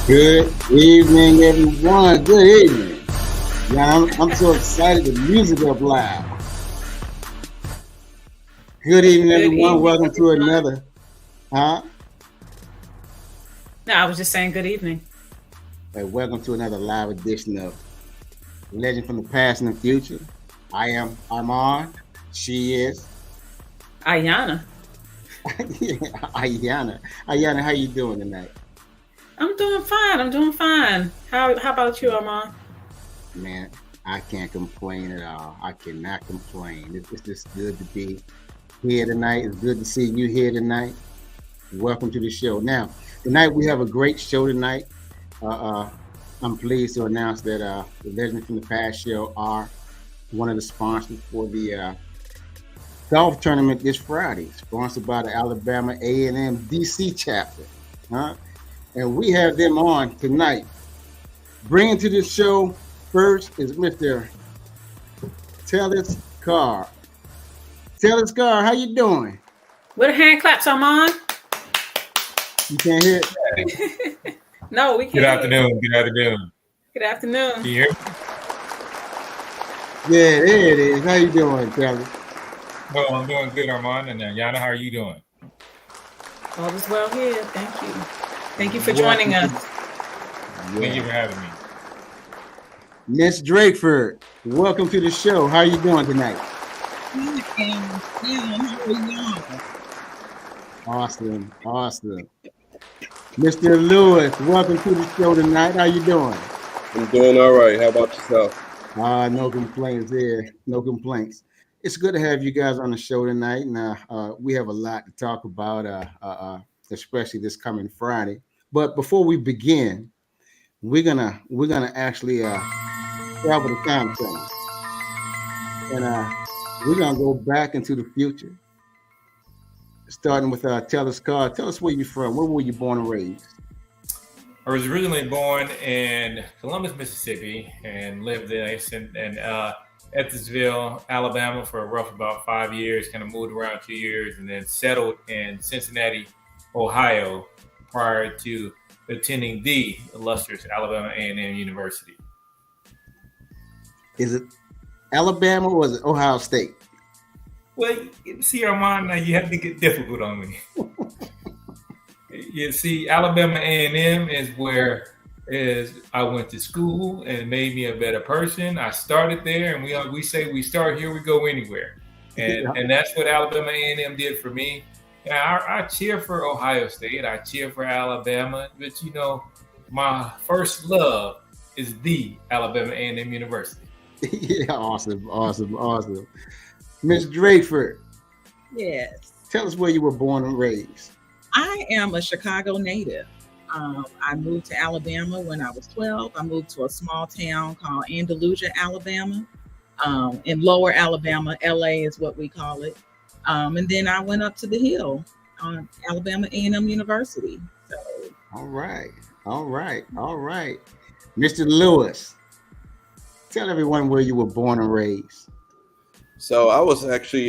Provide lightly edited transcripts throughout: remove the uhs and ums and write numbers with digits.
Good evening, everyone. Good evening. Yeah, I'm so excited. The music up loud. Good evening, everyone. Welcome to another. Huh? No, I was just saying good evening. Hey, welcome to another live edition of Legend from the Past and the Future. I am Armand. She is Ayana. Ayana. Ayana, how you doing tonight? I'm doing fine. How about you, Armand? Man, I can't complain at all. I cannot complain. It's just good to be here tonight. It's good to see you here tonight. Welcome to the show. Now, tonight we have a great show tonight. I'm pleased to announce that the Legends from the Past show are one of the sponsors for the golf tournament this Friday, sponsored by the Alabama A&M DC chapter. And we have them on tonight. Bringing to the show first is Mr. Tellis Carr. Tellis Carr, how you doing? With a hand claps, Armand. You can't hear it? No, we can't. Good afternoon. Good afternoon. Good afternoon. Can you hear me? Yeah, there it is. How you doing, Tellis? Well, I'm doing good, Armand. And Yana, how are you doing? All is well here. Thank you. Thank you for joining us. Thank you for having me. Miss Drakeford, welcome to the show. How are you doing tonight? Awesome. Mr. Lewis, welcome to the show tonight. How you doing? I'm doing all right. How about yourself? No complaints there. No complaints. It's good to have you guys on the show tonight. And we have a lot to talk about, especially this coming Friday. But before we begin, we're gonna actually travel the time train, and we're gonna go back into the future. Starting with Tellis Carr. Tell us where you're from. Where were you born and raised? I was originally born in Columbus, Mississippi, and lived there in Ethelsville, Alabama, for about 5 years. Kind of moved around 2 years, and then settled in Cincinnati, Ohio, prior to attending the illustrious Alabama A&M University. Is it Alabama or is it Ohio State? Well, see, Armand, now you have to get difficult on me. You see, Alabama A&M is where I went to school and it made me a better person. I started there, and we say we start here, we go anywhere, and that's what Alabama A&M did for me. I cheer for Ohio State. I cheer for Alabama, but my first love is the Alabama A&M University. Yeah, awesome. Miss Drakeford. Yes. Tell us where you were born and raised. I am a Chicago native. I moved to Alabama when I was 12. I moved to a small town called Andalusia, Alabama. In lower Alabama, LA is what we call it. And then I went up to the Hill on Alabama A&M University. So. All right. Mr. Lewis, tell everyone where you were born and raised. So I was actually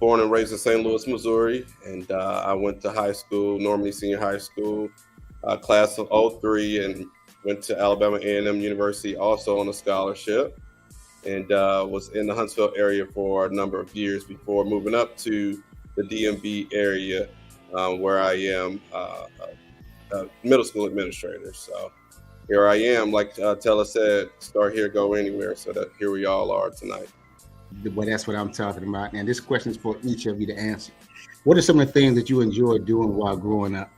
born and raised in St. Louis, Missouri, and I went to high school, Normandy Senior High School, class of 03, and went to Alabama A&M University also on a scholarship, and was in the Huntsville area for a number of years before moving up to the DMV area, where I am a middle school administrator. So here I am, like Tella said, start here, go anywhere. So that here we all are tonight. Well, that's what I'm talking about. And this question is for each of you to answer. What are some of the things that you enjoyed doing while growing up?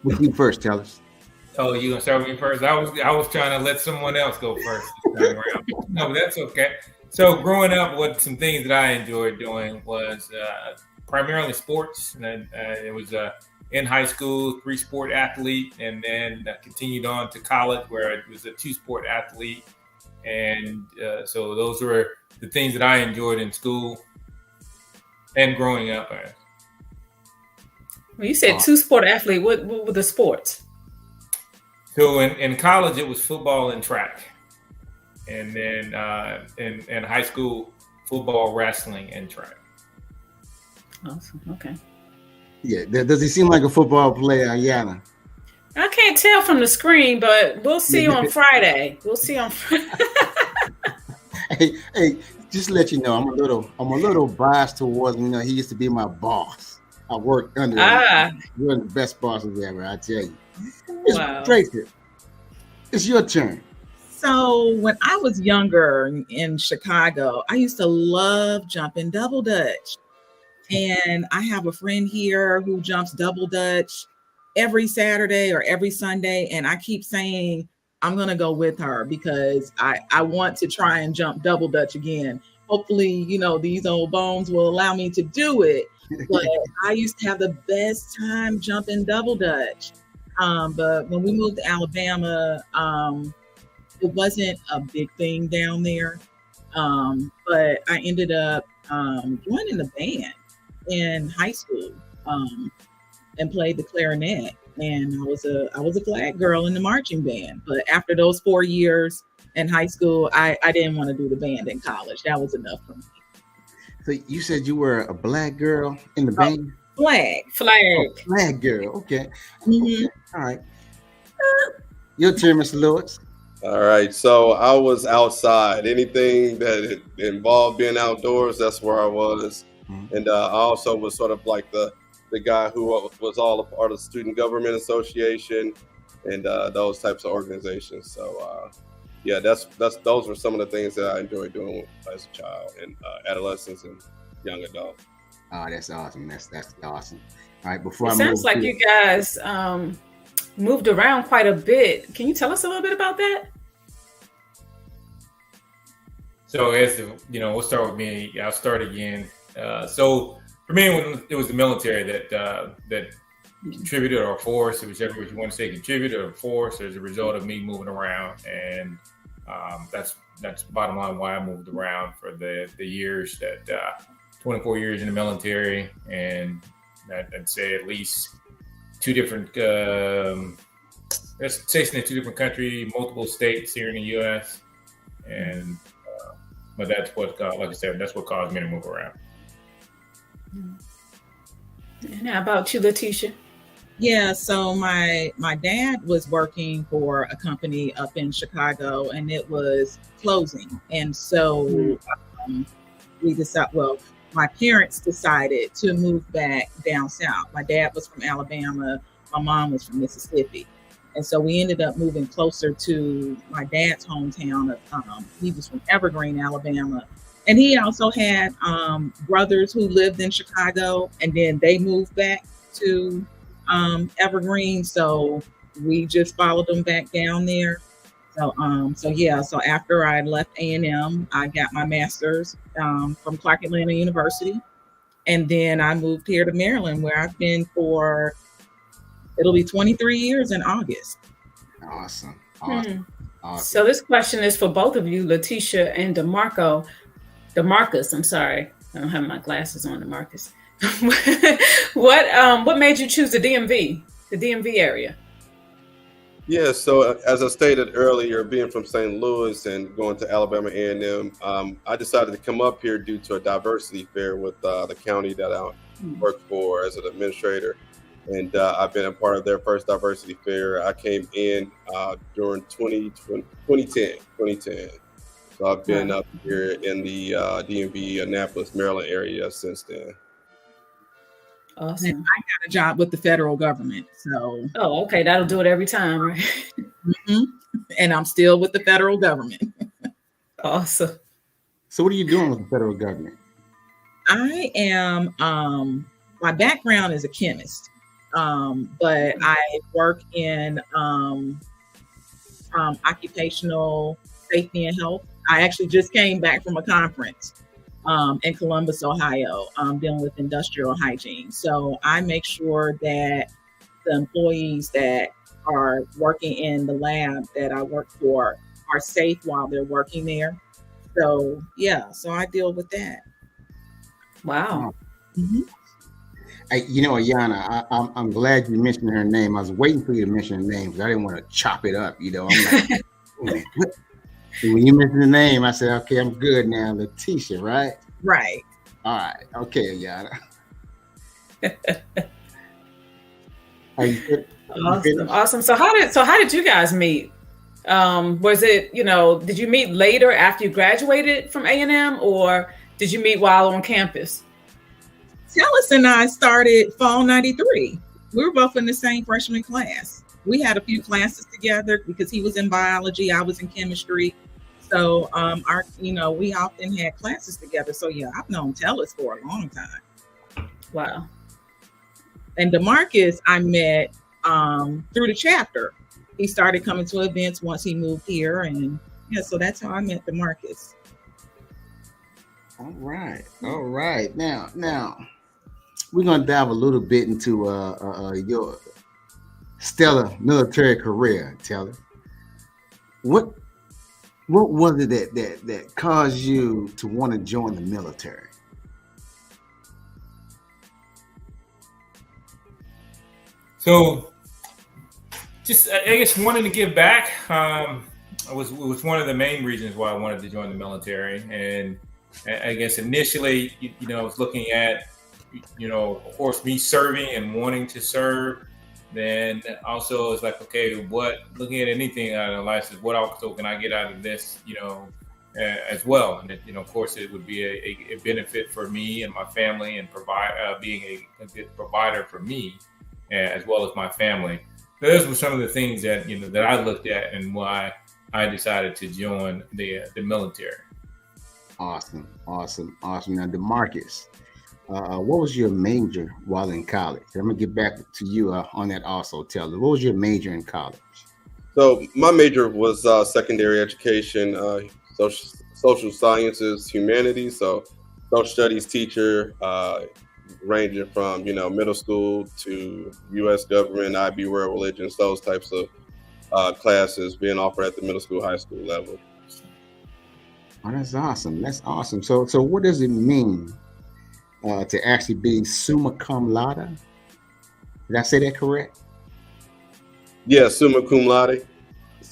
With you first, tell us. Oh, you gonna start with me first? I was trying to let someone else go first this time around. No, that's okay. So growing up, what some things that I enjoyed doing was primarily sports. And it was in high school, 3-sport athlete, and then continued on to college where I was a 2-sport athlete. And so those were the things that I enjoyed in school and growing up. Well, you said 2-sport athlete. What were the sports? So in college, it was football and track. And then in high school, football, wrestling, and track. Awesome. Okay. Yeah. Does he seem like a football player, Yana? I can't tell from the screen, but we'll see on Friday. We'll see on Friday. Hey, just to let you know, I'm a little biased towards him. You know, he used to be my boss. I worked under him. One of the best bosses ever, I tell you. Wow. Tracy, it's your turn. So when I was younger in Chicago, I used to love jumping double dutch. And I have a friend here who jumps double dutch every Saturday or every Sunday. And I keep saying, I'm going to go with her because I want to try and jump double dutch again. Hopefully, you know, these old bones will allow me to do it. But I used to have the best time jumping double dutch. But when we moved to Alabama, it wasn't a big thing down there. But I ended up joining the band in high school and played the clarinet. And I was a flag girl in the marching band. But after those 4 years in high school, I didn't want to do the band in college. That was enough for me. So you said you were a black girl in the band? Flag. Oh, flag girl. Okay. Mm-hmm. Okay. All right. Your turn, Mr. Lewis. All right. So I was outside. Anything that involved being outdoors, that's where I was. Mm-hmm. And I also was sort of like the guy who was all a part of the Student Government Association and those types of organizations. So yeah, those were some of the things that I enjoyed doing as a child and adolescence and young adult. Oh, that's awesome. That's awesome. All right, before it sounds like you guys moved around quite a bit. Can you tell us a little bit about that? So as you know, we'll start with me. I'll start again. So for me, it was the military that contributed or forced, whichever you want to say, contributed or forced as a result of me moving around, and that's bottom line why I moved around for the years that 24 years in the military, and I'd say at least two different stationed in two different countries, multiple states here in the U.S. And but that's what, like I said, that's what caused me to move around. And how about you, Letitia? Yeah, so my dad was working for a company up in Chicago, and it was closing, and so we decided. Well, my parents decided to move back down south. My dad was from Alabama, my mom was from Mississippi, and so we ended up moving closer to my dad's hometown. He was from Evergreen, Alabama, and he also had brothers who lived in Chicago, and then they moved back to Evergreen, so we just followed them back down there. So after I left A&M, I got my master's from Clark Atlanta University, and then I moved here to Maryland, where I've been for, it'll be 23 years in August. Awesome. So this question is for both of you, Letitia and DeMarcus. I'm sorry, I don't have my glasses on, DeMarcus. What made you choose the DMV area? Yeah, so as I stated earlier, being from St. Louis and going to Alabama A&M, I decided to come up here due to a diversity fair with the county that I work for as an administrator. And I've been a part of their first diversity fair. I came in during 2010. So I've been up here in the DMV, Annapolis, Maryland area since then. Awesome. And I got a job with the federal government. So. Oh, okay. That'll do it every time, right? Mm-hmm. And I'm still with the federal government. Awesome. So what are you doing with the federal government? I am, my background is a chemist, but I work in occupational safety and health. I actually just came back from a conference in Columbus, Ohio, dealing with industrial hygiene. So I make sure that the employees that are working in the lab that I work for are safe while they're working there. So yeah, so I deal with that. Wow. Mm-hmm. Ayana, I'm glad you mentioned her name. I was waiting for you to mention her name because I didn't want to chop it up. I'm like, what? When you mentioned the name, I said, okay, I'm good now. Letitia, right? Right. All right. Okay, Ayana. Awesome. So how did you guys meet? Was it, did you meet later after you graduated from A&M, or did you meet while on campus? Tellis and I started fall 93. We were both in the same freshman class. We had a few classes together because he was in biology, I was in chemistry. So we often had classes together. So yeah, I've known Tellis for a long time. Wow. And DeMarcus I met through the chapter. He started coming to events once he moved here, and so that's how I met DeMarcus. All right. Now we're gonna dive a little bit into your stellar military career, Taylor. What was it that caused you to want to join the military? So, just I guess wanting to give back was one of the main reasons why I wanted to join the military. And I guess initially, I was looking at, of course, me serving and wanting to serve. Then also it's like, okay, looking at anything out of life is what also can I get out of this, as well. And of course, it would be a benefit for me and my family, and being a good provider for me as well as my family. So those were some of the things that that I looked at and why I decided to join the military. Awesome. Now, DeMarcus, what was your major while in college? I'm gonna get back to you on that also. Taylor, what was your major in college? So my major was secondary education, social sciences, humanities. So social studies teacher, ranging from middle school to U.S. government, IB world religions, those types of classes being offered at the middle school, high school level. Oh, that's awesome. So what does it mean to actually be summa cum laude? Did I say that correct? Yeah, summa cum laude.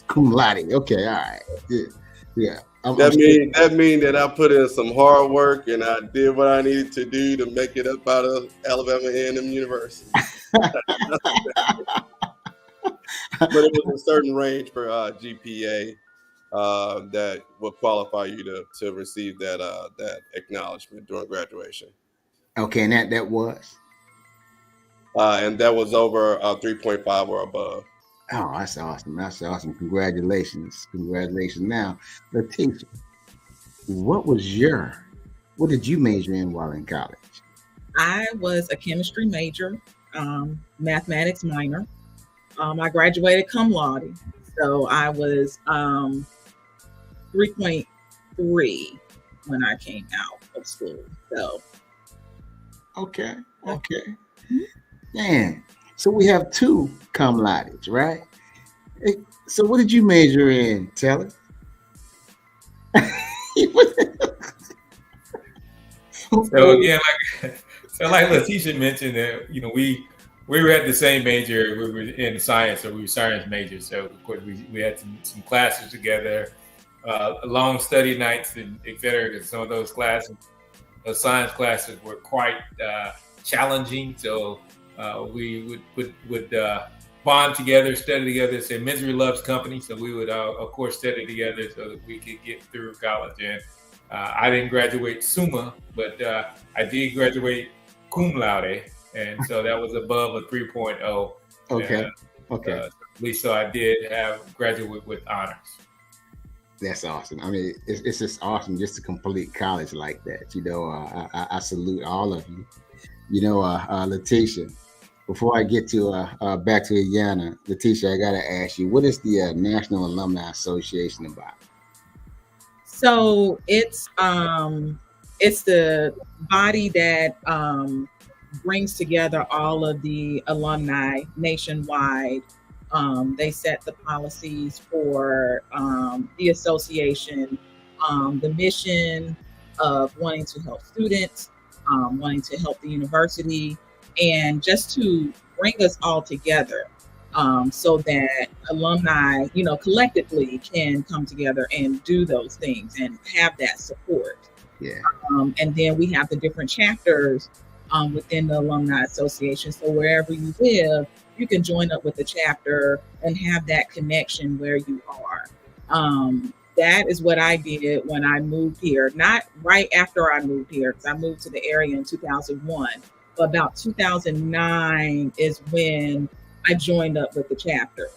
Cum laude. Okay, all right. Yeah. That mean that I put in some hard work and I did what I needed to do to make it up out of Alabama A&M University. But it was a certain range for GPA that would qualify you to receive that acknowledgement during graduation. Okay, and that was? And that was over 3.5 or above. Oh, that's awesome. Congratulations. Now, Leticia, what did you major in while in college? I was a chemistry major, mathematics minor. I graduated cum laude, so I was 3.3 when I came out of school. So, okay. Man, so we have two cum laudes, right? So what did you major in, Taylor? So like Leticia mentioned that we were at the same major. We were in science, so we were science majors. So of course we had some classes together, long study nights, and et cetera. Because some of those science classes were quite challenging. So we would bond together, study together. Say misery loves company. So we would of course study together so that we could get through college. And I didn't graduate summa, but I did graduate cum laude, and so that was above a 3.0. Okay. At least so I did graduate with honors. That's awesome. I mean, it's just awesome just to complete college like that. I salute all of you. Leticia, before I get to back to Iyanna, Leticia, I gotta ask you, what is the National Alumni Association about? So it's the body that brings together all of the alumni nationwide. They set the policies for the association, the mission of wanting to help students, wanting to help the university, and just to bring us all together so that alumni, collectively can come together and do those things and have that support. Yeah. And then we have the different chapters within the Alumni Association. So wherever you live, you can join up with the chapter and have that connection where you are. That is what I did when I moved here. Not right after I moved here, because I moved to the area in 2001. But about 2009 is when I joined up with the chapter.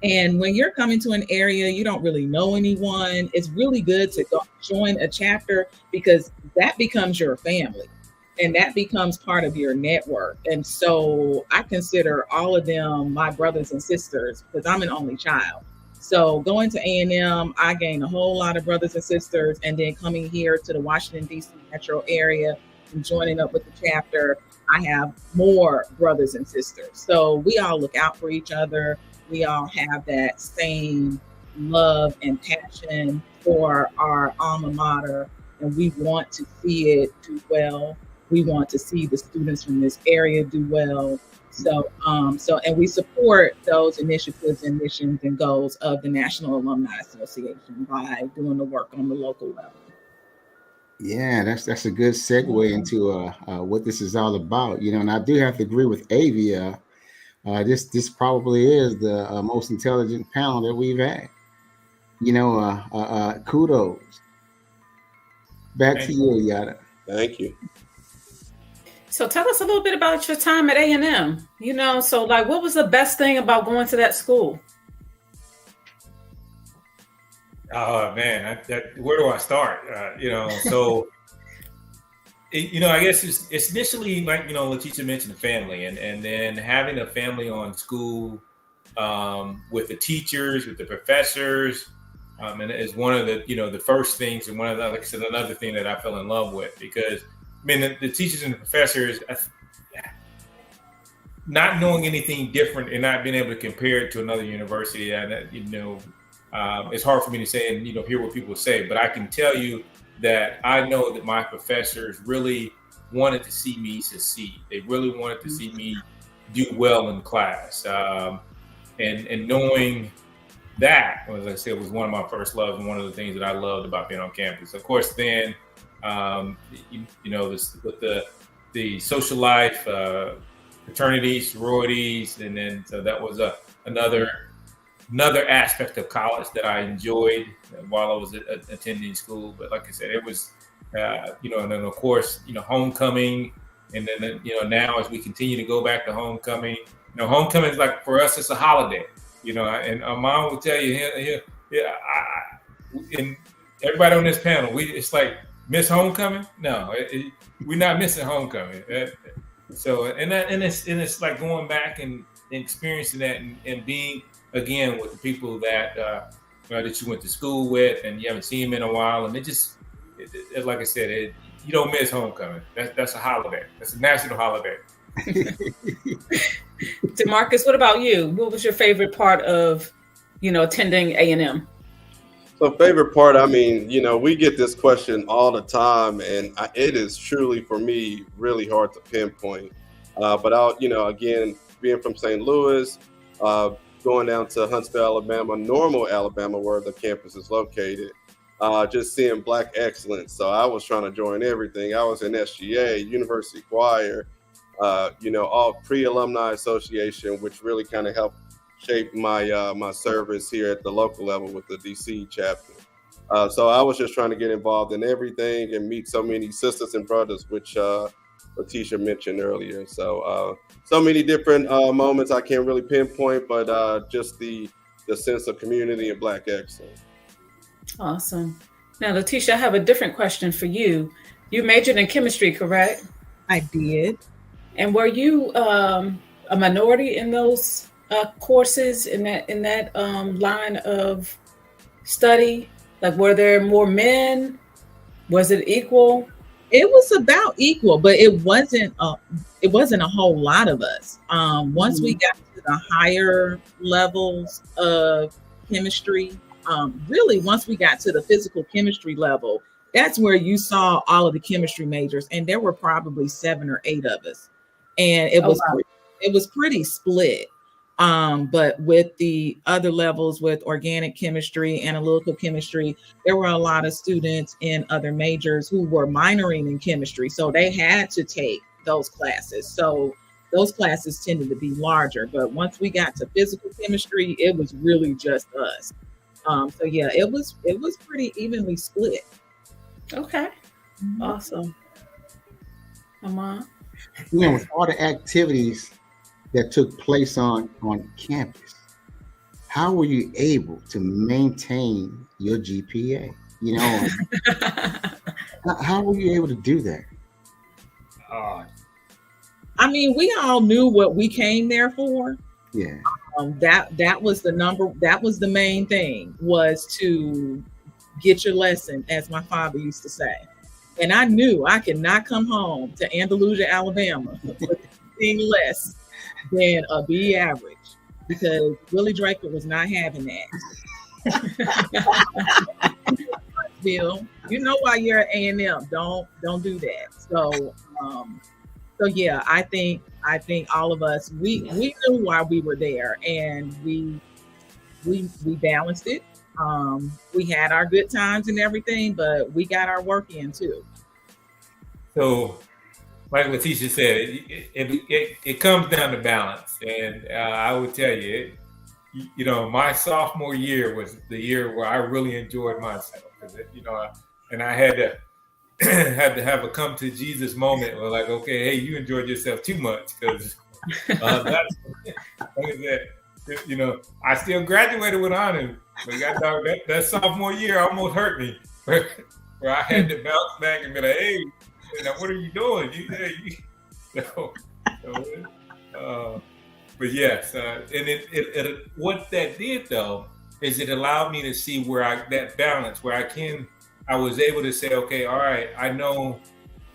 And when you're coming to an area, you don't really know anyone. It's really good to go join a chapter, because that becomes your family and that becomes part of your network. And so I consider all of them my brothers and sisters, because I'm an only child. So going to A&M, I gained a whole lot of brothers and sisters. And then coming here to the Washington, D.C. metro area and joining up with the chapter, I have more brothers and sisters. So we all look out for each other. We all have that same love and passion for our alma mater, and we want to see it do well. We want to see the students from this area do well. So, and we support those initiatives and missions and goals of the National Alumni Association by doing the work on the local level. Yeah, that's a good segue into what this is all about. And I do have to agree with Avia. This probably is the most intelligent panel that we've had. Kudos. Back to you, Yada. Thank you. So tell us a little bit about your time at A&M. So like, what was the best thing about going to that school? Oh man, where do I start? So I guess it's initially like Letitia mentioned the family, and then having a family on school with the teachers, with the professors, and is one of the the first things, and one of the, like I said, another thing that I fell in love with, because the teachers and the professors, not knowing anything different and not being able to compare it to another university, and it's hard for me to say and hear what people say, but I can tell you that I know that my professors really wanted to see me succeed. They really wanted to see me do well in class, and knowing that, as I said, was one of my first loves and one of the things that I loved about being on campus. Of course, then with the social life, fraternities, sororities, and then so that was another aspect of college that I enjoyed while I was attending school. But like I said, it was and then of course homecoming, and then now as we continue to go back to homecoming, homecoming is like, for us, it's a holiday. And mom will tell you, and everybody on this panel, it's like, miss homecoming? No, we're not missing homecoming. So it's like going back and experiencing that and being again with the people that that you went to school with and you haven't seen them in a while, and it like I said, you don't miss homecoming. That's a holiday. That's a national holiday. DeMarcus, what about you? What was your favorite part of attending A&M? So favorite part, we get this question all the time, and it is truly, for me, really hard to pinpoint. But again, being from St. Louis, going down to Huntsville, Alabama, Normal, Alabama, where the campus is located, just seeing Black excellence. So I was trying to join everything. I was in SGA, University Choir, all pre-Alumni Association, which really kind of helped shape my my service here at the local level with the DC chapter. So I was just trying to get involved in everything and meet so many sisters and brothers, which Letitia mentioned earlier. So so many different moments I can't really pinpoint, but just the sense of community and Black excellence. Awesome. Now, Letitia, I have a different question for you. You majored in chemistry, correct? I did. And were you a minority in those courses in that line of study? Like, were there more men? Was it equal? It was about equal, but it wasn't a whole lot of us. Once we got to the higher levels of chemistry, really once we got to the physical chemistry level, that's where you saw all of the chemistry majors, and there were probably 7 or 8 of us, and it was pretty split. But with the other levels, with organic chemistry, analytical chemistry, there were a lot of students in other majors who were minoring in chemistry. So they had to take those classes. So those classes tended to be larger. But once we got to physical chemistry, it was really just us. So yeah, it was pretty evenly split. Okay. Awesome. With all the activities that took place on campus, how were you able to maintain your GPA? How were you able to do that? I mean, we all knew what we came there for. Yeah. That was the main thing, was to get your lesson, as my father used to say. And I knew I could not come home to Andalusia, Alabama with anything less than a B average, because Willie Draper was not having that. Bill, you know why you're at A&M. Don't do that. So yeah, I think all of us, we knew why we were there, and we balanced it. We had our good times and everything, but we got our work in too. So, like Letitia said, it comes down to balance, and I would tell you, my sophomore year was the year where I really enjoyed myself, and I had to have a come to Jesus moment where, like, okay, hey, you enjoyed yourself too much, because that's I still graduated with honors, but that sophomore year almost hurt me, where I had to bounce back and be like, hey, what are you doing? But yes, and it what that did though is it allowed me to see where that balance, where I was able to say, okay, all right, I know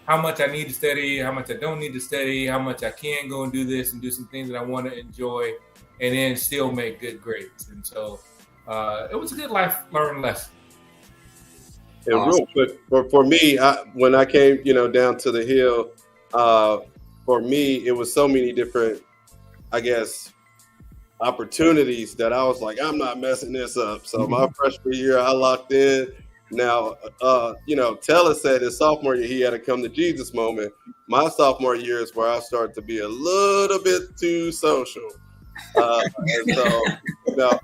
how much I need to study, how much I don't need to study, how much I can go and do this and do some things that I want to enjoy, and then still make good grades. And so it was a good life learned lesson. And awesome. Real quick, for me, when I came, down to the Hill, for me, it was so many different, I guess, opportunities that I was like, I'm not messing this up. So my freshman year, I locked in. Now, Taylor said his sophomore year, he had a come to Jesus moment. My sophomore year is where I started to be a little bit too social. And so,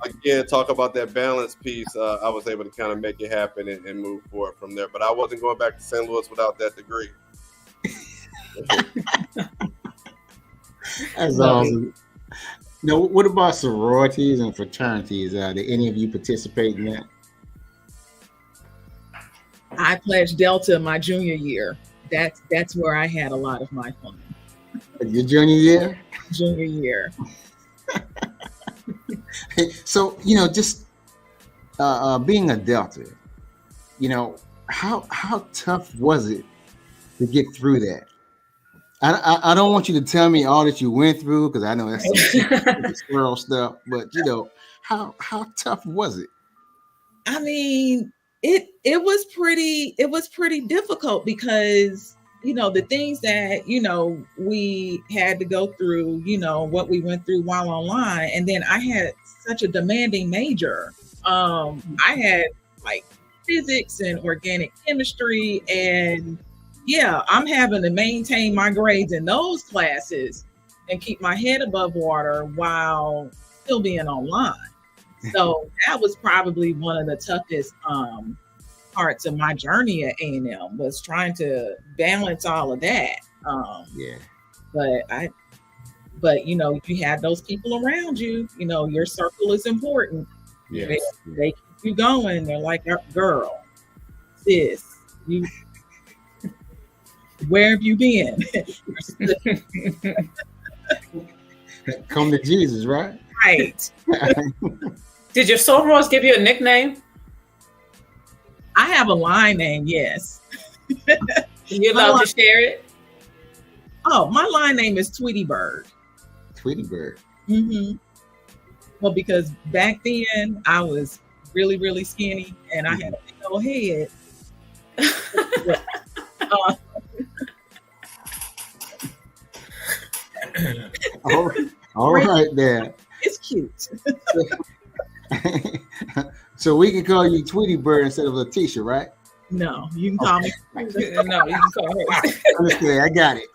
again, talk about that balance piece. I was able to kind of make it happen and move forward from there. But I wasn't going back to St. Louis without that degree. That's awesome. Now, what about sororities and fraternities? Did any of you participate in that? I pledged Delta my junior year. That's where I had a lot of my fun. Your junior year? Junior year. So, just being a Delta, how tough was it to get through that? I don't want you to tell me all that you went through, because I know that's some swirl stuff, but how tough was it? I mean, it was pretty difficult, because the things that we had to go through, what we went through while online, and then I had such a demanding major. I had like physics and organic chemistry, and I'm having to maintain my grades in those classes and keep my head above water while still being online. So that was probably one of the toughest parts of my journey at A&M, was trying to balance all of that. But you had those people around you. Your circle is important. Yeah, they keep you going. They're like, girl, sis, where have you been? Come to Jesus, right? Right. Did your sorors give you a nickname? I have a line name, yes. You allowed to share it? Oh, my line name is Tweety Bird. Tweety Bird. Mm-hmm. Well, because back then I was really, really skinny, and I had a big old head. All right, there. It's cute. So we can call you Tweety Bird instead of Letitia, right? No, you can call me. No, you can call her. Understand, I got it.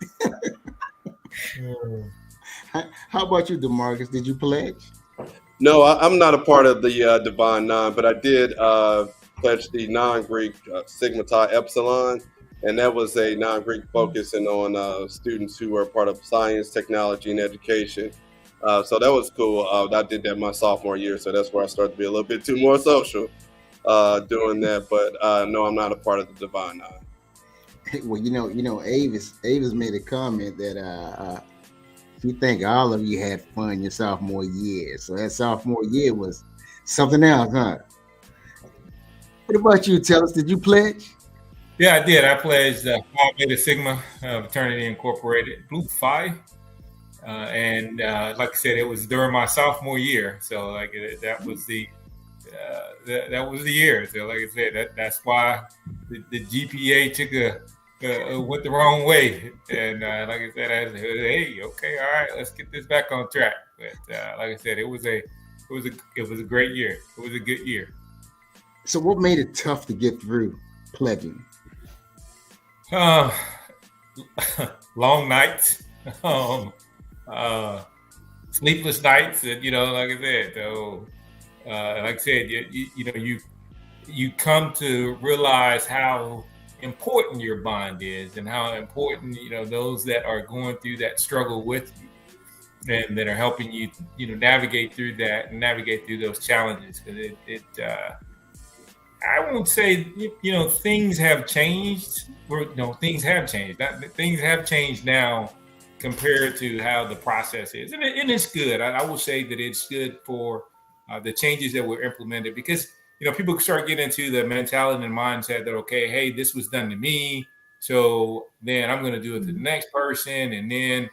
How about you, DeMarcus? Did you pledge? No, I'm not a part of the Divine Nine, but I did pledge the non-Greek Sigma Chi Epsilon, and that was a non-Greek focusing on students who were part of science, technology, and education. So that was cool. I did that my sophomore year, so that's where I started to be a little bit too more social doing that. But no, I'm not a part of the Divine Nine. Well, Avis made a comment that you think all of you had fun your sophomore year. So that sophomore year was something else, huh? What about you, Tell us? Did you pledge? Yeah, I did. I pledged Phi Beta Sigma Fraternity Incorporated, Blue Phi. And like I said, it was during my sophomore year. So that was the year. So like I said, that's why the GPA went the wrong way. And like I said, I said, hey, okay, all right, let's get this back on track. But like I said, it was a great year. It was a good year. So what made it tough to get through pledging? Long nights, sleepless nights, and like I said, so like I said, you come to realize how important your bond is, and how important those that are going through that struggle with you, and that are helping you navigate through that and navigate through those challenges. Because I won't say things have changed. Things have changed. Things have changed now compared to how the process is, and it's good. I will say that it's good for the changes that were implemented, because people start getting into the mentality and mindset that, okay, hey, this was done to me, so then I'm going to do it to the next person, and then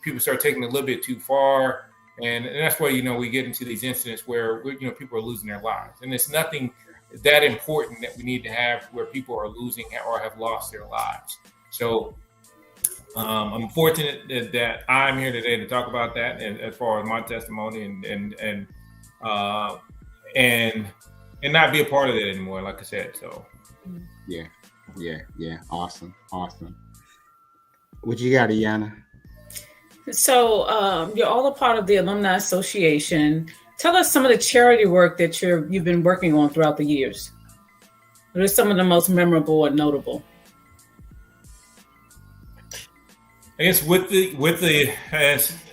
people start taking it a little bit too far. And that's why, we get into these incidents where, people are losing their lives. And it's nothing that important that we need to have where people are losing or have lost their lives. So I'm fortunate that I'm here today to talk about that, and as far as my testimony and not be a part of it anymore, like I said. So yeah. Awesome. What you got, Iana? So you're all a part of the Alumni Association. Tell us some of the charity work that you've been working on throughout the years. What are some of the most memorable and notable? I guess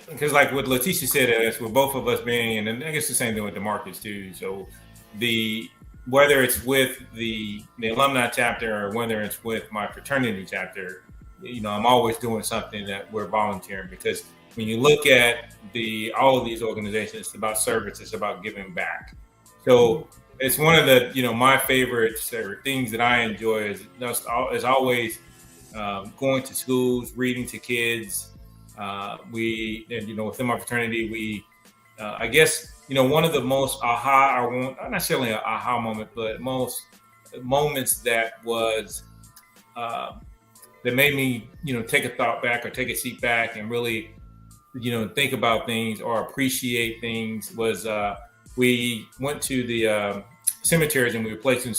because like what Leticia said, as with both of us being, and I guess the same thing with DeMarcus too. So whether it's with the Alumni Chapter or whether it's with my fraternity chapter, I'm always doing something that we're volunteering, because when you look at all of these organizations, it's about service, it's about giving back. So it's one of the, my favorites or things that I enjoy is always going to schools, reading to kids. Within my fraternity, I guess, one of the most not necessarily an aha moment, but most moments that was, that made me, take a thought back or take a seat back and really, think about things or appreciate things was we went to the cemeteries, and we were placing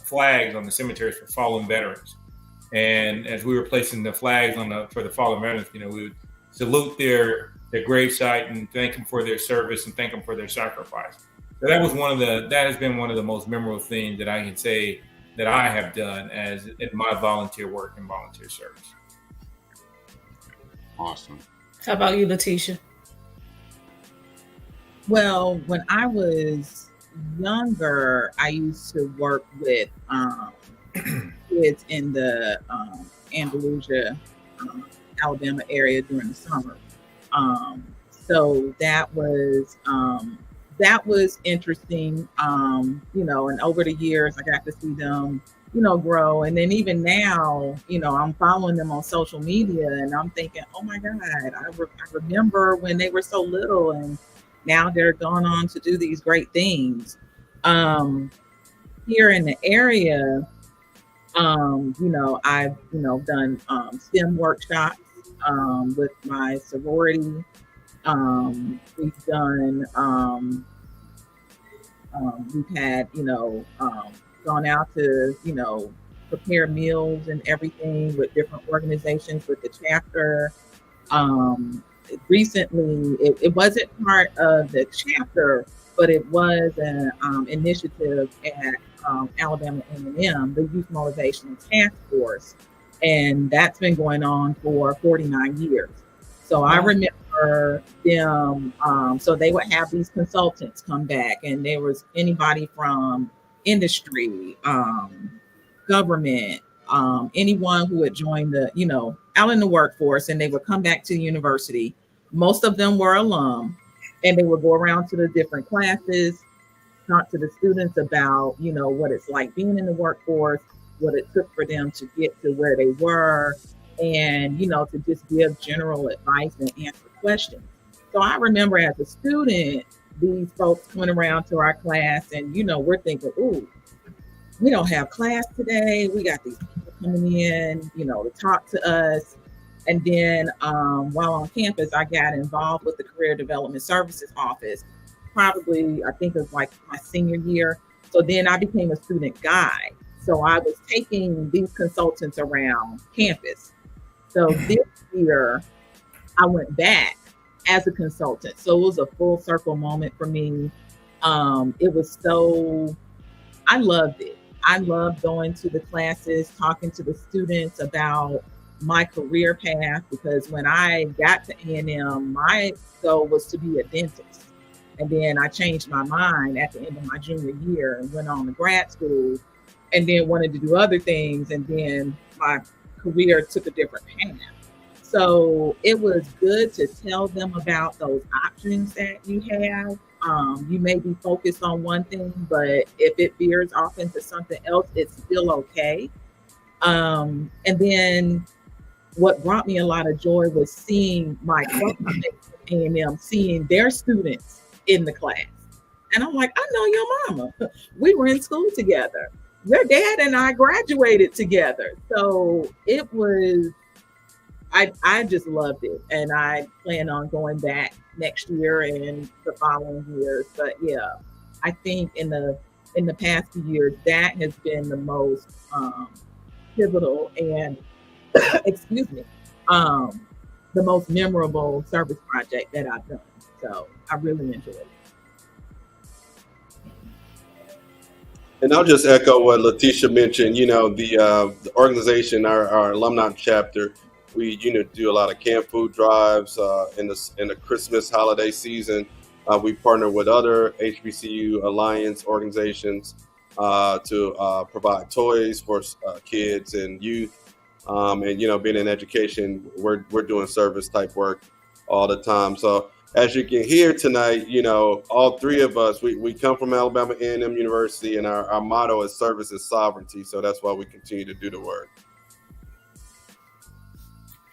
flags on the cemeteries for fallen veterans. And as we were placing the flags for the fallen veterans, we would salute their gravesite and thank them for their service and thank them for their sacrifice. So that has been one of the most memorable things that I can say that I have done in my volunteer work and volunteer service. Awesome. How about you, Leticia? Well, when I was younger, I used to work with kids in the Andalusia, Alabama area during the summer. So that was interesting, and over the years, I got to see them, grow. And then even now, I'm following them on social media, and I'm thinking, oh my God, I remember when they were so little, and now they're going on to do these great things. Here in the area, I've, done STEM workshops with my sorority. We've done, we've had, gone out to, prepare meals and everything with different organizations with the chapter. Recently, it wasn't part of the chapter, but it was an initiative at Alabama A&M, the Youth Motivational Task Force, and that's been going on for 49 years. So I remember them, so they would have these consultants come back, and there was anybody from industry, government, anyone who had joined the, out in the workforce, and they would come back to the university. Most of them were alum, and they would go around to the different classes, talk to the students about, what it's like being in the workforce, what it took for them to get to where they were, and, to just give general advice and answer questions. So I remember as a student, these folks coming around to our class, and, we're thinking, ooh, we don't have class today. We got these people coming in, to talk to us. And then while on campus, I got involved with the Career Development Services Office, probably, I think it was like my senior year. So then I became a student guide. So I was taking these consultants around campus. So this year, I went back as a consultant. So it was a full circle moment for me. It was I loved it. I loved going to the classes, talking to the students about my career path, because when I got to A&M, my goal was to be a dentist. And then I changed my mind at the end of my junior year and went on to grad school, and then wanted to do other things. And then my career took a different path. So it was good to tell them about those options that you have. You may be focused on one thing, but if it veers off into something else, it's still okay. And then what brought me a lot of joy was seeing my classmates at A&M, seeing their students in the class. And I'm like, I know your mama. We were in school together. Your dad and I graduated together. So it was, I just loved it. And I plan on going back next year and the following years. But yeah, I think in the past few years, that has been the most pivotal and excuse me, the most memorable service project that I've done. So I really enjoyed it. And I'll just echo what Letitia mentioned. The organization, our Alumni Chapter, we do a lot of camp food drives in the Christmas holiday season. We partner with other HBCU Alliance organizations to provide toys for kids and youth. And being in education, we're doing service type work all the time. So as you can hear tonight, all three of us, we come from Alabama A&M University, and our motto is service is sovereignty. So that's why we continue to do the work.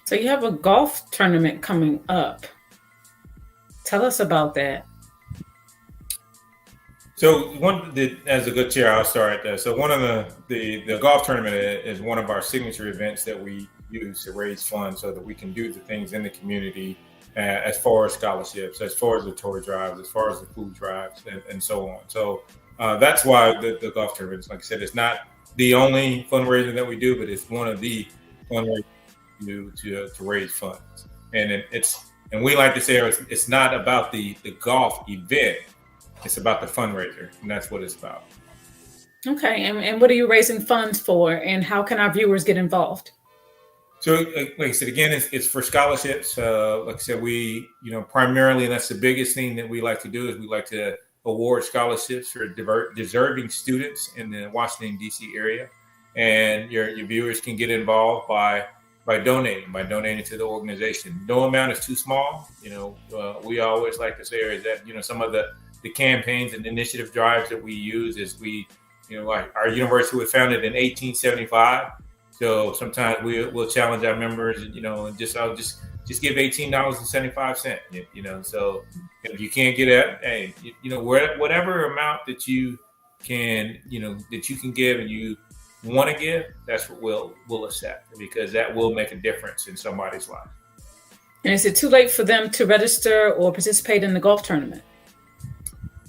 So you have a golf tournament coming up. Tell us about that. So as a good chair, I'll start there. So one of the golf tournament is one of our signature events that we use to raise funds so that we can do the things in the community as far as scholarships, as far as the toy drives, as far as the food drives, and so on. So that's why the golf tournament, like I said, it's not the only fundraiser that we do, but it's one of the fundraisers we do to raise funds. And we like to say it's not about the golf event. It's about the fundraiser, and that's what it's about. Okay, and what are you raising funds for, and how can our viewers get involved? So, like I said, again, it's for scholarships. Like I said, we, primarily, that's the biggest thing that we like to do is we like to award scholarships for deserving students in the Washington, D.C. area. And your viewers can get involved by donating to the organization. No amount is too small. We always like to say is that, some of the campaigns and initiative drives that we use is our university was founded in 1875. So sometimes we'll challenge our members, and just give $18.75. So if you can't get it, hey, whatever amount that you can give and you want to give, that's what we'll accept, because that will make a difference in somebody's life. And is it too late for them to register or participate in the golf tournament?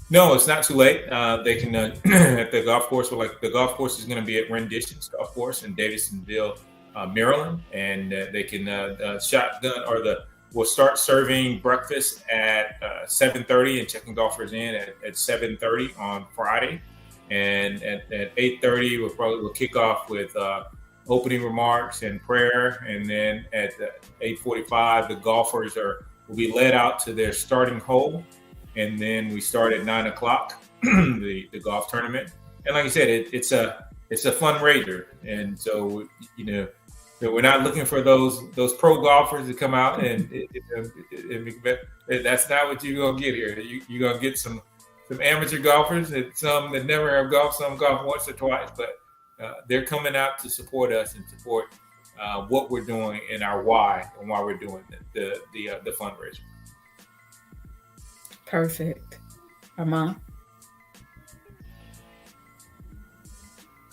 No, it's not too late. They can at the golf course. The golf course is going to be at Renditions Golf Course in Davisonville, Maryland, and they can shotgun, or we'll start serving breakfast at 7:30 and checking golfers in at 7:30 on Friday. And at 8:30, we'll kick off with opening remarks and prayer. And then at 8:45, the golfers will be led out to their starting hole. And then we start at 9 o'clock, the golf tournament. And like I said, it's a fundraiser. And so, we're not looking for those pro golfers to come out and that's not what you're gonna get here. You're gonna get some amateur golfers and some that never have golfed, some golf once or twice, but they're coming out to support us and support what we're doing and our why and why we're doing the fundraiser. Perfect. Armand?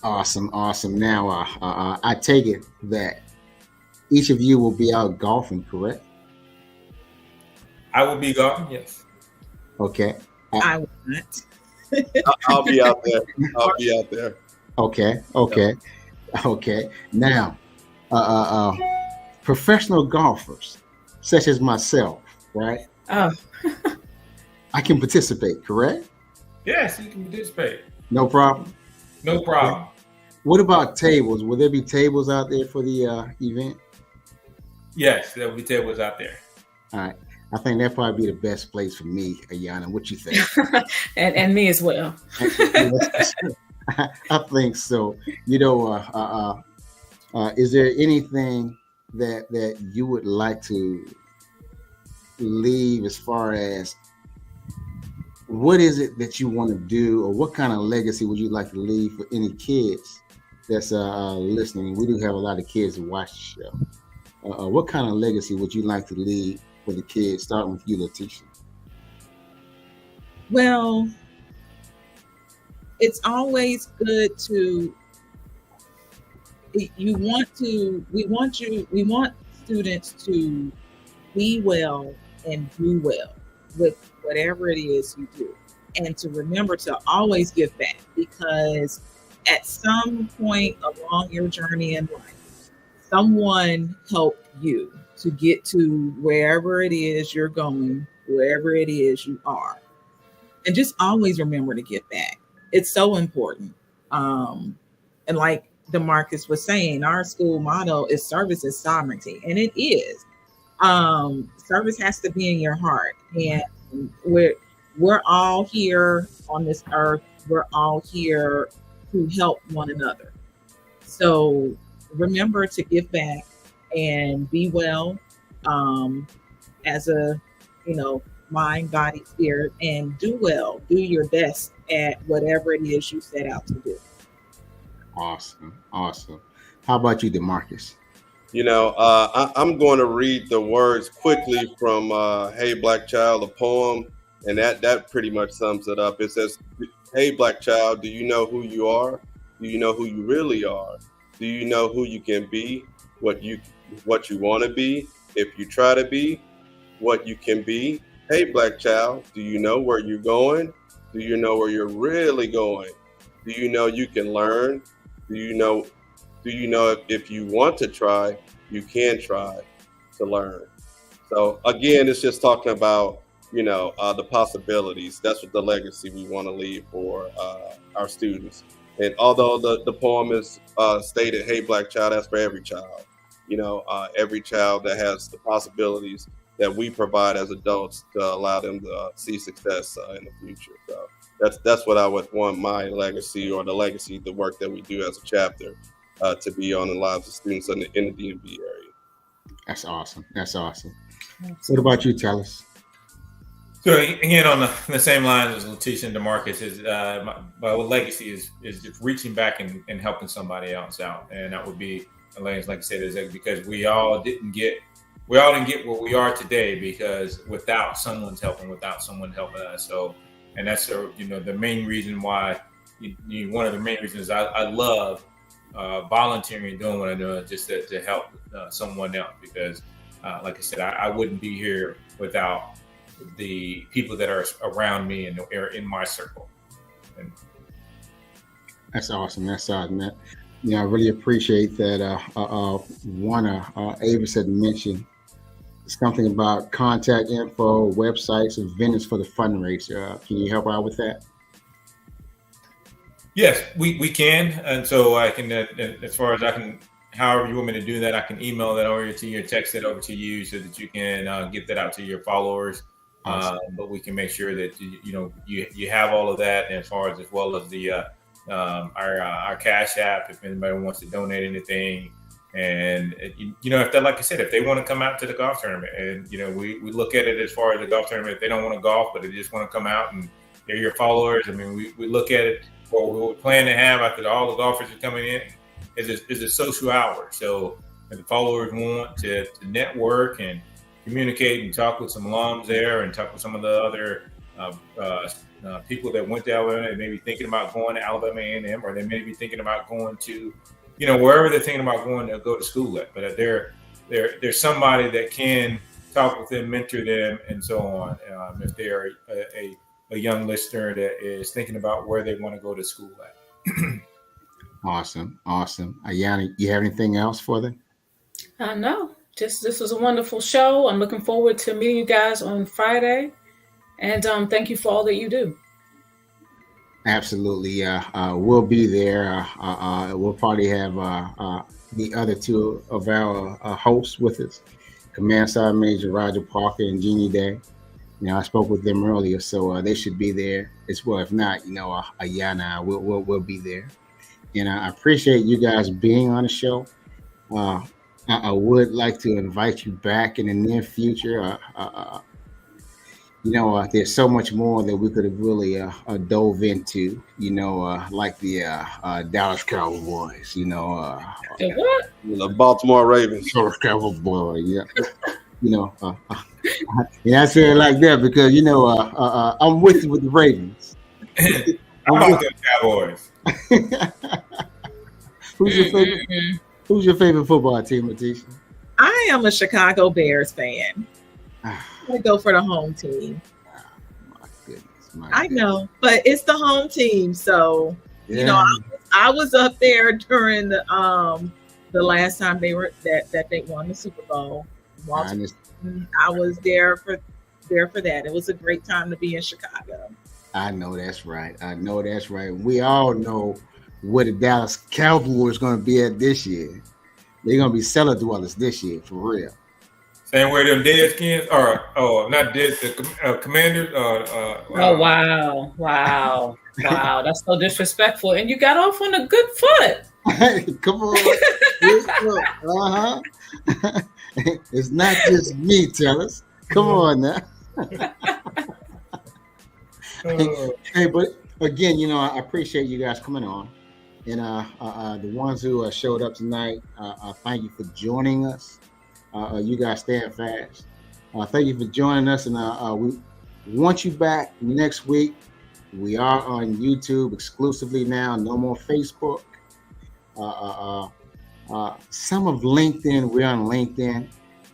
Awesome. Now, I take it that each of you will be out golfing, correct? I will be golfing, yes. Okay. I will not. I'll be out there. Okay. Now, professional golfers, such as myself, right? Oh. I can participate, correct? Yes, you can participate. No problem. No problem. What about tables? Will there be tables out there for the event? Yes, there will be tables out there. All right. I think that'd probably be the best place for me, Ayana. What you think? and me as well. I think so. Is there anything that you would like to leave as far as what is it that you want to do, or what kind of legacy would you like to leave for any kids that's listening? We do have a lot of kids who watch the show. What kind of legacy would you like to leave for the kids, starting with you, Letitia? Well, it's always good to, we want students to be well and do well with whatever it is you do, and to remember to always give back, because at some point along your journey in life, someone helped you to get to wherever it is you're going, wherever it is you are. And just always remember to give back. It's so important. And like DeMarcus was saying, our school motto is service is sovereignty, and it is. Service has to be in your heart, and we're all here on this earth. We're all here to help one another. So remember to give back and be well, as a mind, body, spirit, and do well. Do your best at whatever it is you set out to do. Awesome. How about you, DeMarcus? I'm going to read the words quickly from Hey Black Child, a poem, and that pretty much sums it up. It says, "Hey Black Child, do you know who you are? Do you know who you really are? Do you know who you can be, what you want to be? If you try to be what you can be. Hey Black Child, do you know where you're going? Do you know where you're really going? Do you know you can learn? Do you know if you want to try, you can try to learn?" So again, it's just talking about, the possibilities. That's what the legacy we want to leave for our students. And although the poem is stated, "Hey Black Child," that's for every child. Every child that has the possibilities that we provide as adults to allow them to see success in the future. So that's what I would want my legacy, or the legacy, the work that we do as a chapter, to be on the lives of students in the DMV area. That's awesome. What about you, Talis? So again, on the same lines as Letitia and DeMarcus, is my legacy is just reaching back and helping somebody else out, and that would be, like I said, is because we all didn't get where we are today because without someone helping us. So, and that's the main reason why one of the main reasons I love volunteering and doing what I do, just to help someone else, because like I said, I wouldn't be here without the people that are around me and are in my circle. And that's awesome. I really appreciate that. Avis had mentioned something about contact info, websites, and vendors for the fundraiser. Can you help out with that? Yes, we can, and so I can, as far as I can, however you want me to do that, I can email that over to you, text it over to you, so that you can get that out to your followers. Awesome. But we can make sure that you have all of that, as well as the our Cash App, if anybody wants to donate anything, and if they, like I said, if they want to come out to the golf tournament, and we look at it as far as the golf tournament, if they don't want to golf but they just want to come out and they're your followers. I mean, we look at it. What we plan to have after all the golfers are coming in is a social hour. So if the followers want to network and communicate and talk with some alums there, and talk with some of the other people that went to Alabama and maybe thinking about going to Alabama A&M, or they may be thinking about going to, wherever they're thinking about going to go to school at. But there's somebody that can talk with them, mentor them, and so on. If they're a young listener that is thinking about where they want to go to school at. Awesome. Ayana, you have anything else for them? No, just this was a wonderful show. I'm looking forward to meeting you guys on Friday, and thank you for all that you do. Absolutely. We'll be there. We'll probably have the other two of our hosts with us, Command Sergeant Major Roger Parker and Jeannie Day. I spoke with them earlier, so they should be there as well. If not, Ayana will be there. And I appreciate you guys being on the show. I would like to invite you back in the near future. There's so much more that we could have really dove into, like the Dallas Cowboys, The what? The Baltimore Ravens. Dallas Cowboys, yeah. And I say it like that because I'm with you with the Ravens. I'm about the Cowboys. Who's your favorite football team, Letitia? I am a Chicago Bears fan. I go for the home team. My goodness. I know, but it's the home team, so I was up there during the last time they won the Super Bowl. I was there for that. It was a great time to be in Chicago. I know that's right. We all know where the Dallas Cowboys going to be at this year. They're going to be cellar dwellers this year, for real. Same way them Deadskins, or not Dead, the Commanders. Oh, wow. That's so disrespectful. And you got off on a good foot. Come on. It's not just me, Tellers. Come on now. Hey, but again, I appreciate you guys coming on. And the ones who showed up tonight, thank you for joining us. You guys stand fast. Thank you for joining us. And we want you back next week. We are on YouTube exclusively now. No more Facebook. Some of LinkedIn, we're on LinkedIn,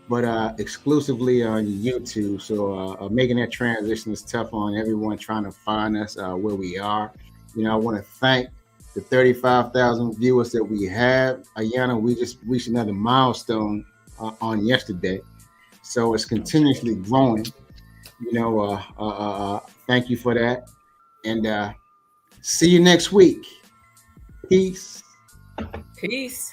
but exclusively on YouTube. So making that transition is tough on everyone trying to find us where we are. I want to thank the 35,000 viewers that we have. Ayana, we just reached another milestone on yesterday. So it's continuously growing. Thank you for that. And see you next week. Peace. Peace.